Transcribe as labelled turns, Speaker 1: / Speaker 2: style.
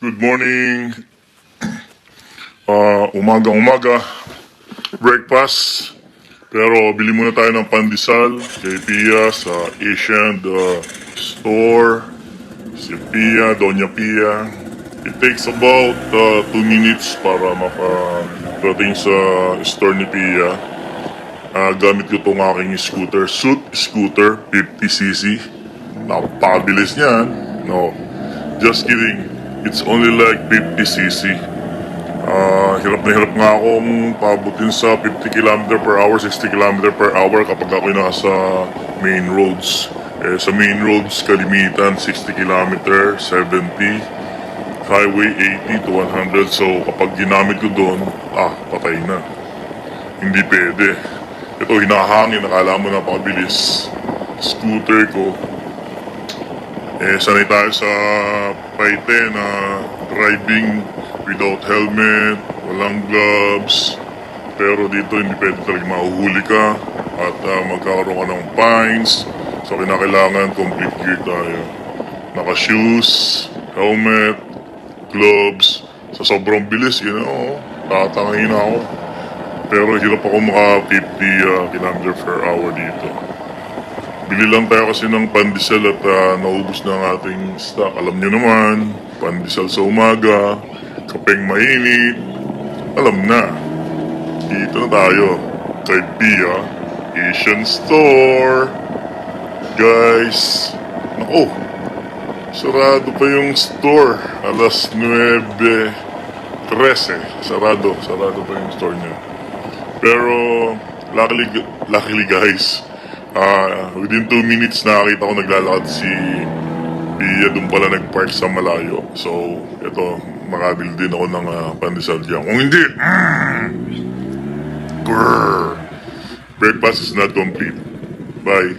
Speaker 1: Good morning. Umaga-umaga. Breakfast. Pero bili muna tayo ng pandesal kay Pia sa Asian store. Si Pia, Doña Pia. It takes about 2 minutes para makarating sa store ni Pia. Gamit ko itong aking scooter. Suit scooter, 50cc. Napakabilis niyan. No, just kidding. It's only like 50cc. Hirap na hirap nga akong pabutin sa 50 km per hour, 60 km per hour kapag ako'y nasa main roads. Sa main roads, kalimitan 60 km, 70, highway 80 to 100. So kapag ginamit ko doon, patay na. Hindi pwede. Ito, hinahangin, nakala mo napakabilis. Scooter ko. Sanay tayo sa paite na driving without helmet, walang gloves. Pero dito hindi pwede talaga mahuhuli ka at magkakaroon ka ng fines. So kinakailangan complete gear tayo. Naka-shoes, helmet, gloves. Sa sobrang bilis, tatangin ako. Pero hirap ako maka 50 km per hour dito. Bili lang tayo kasi ng pandesal at naubos na ang ating stock. Alam nyo naman, pandesal sa umaga, kapeng mainit. Alam na. Dito na tayo. Kay Pia, Asian Store. Guys, naku, sarado pa yung store. Alas 9:13. Sarado pa yung store niya. Pero, luckily guys, within 2 minutes nakakita ko naglalakad si Pia, doon pala nagpark sa malayo. So, ito, makabili din ako ng pandesal dyan. Kung hindi, breakfast is not complete. Bye.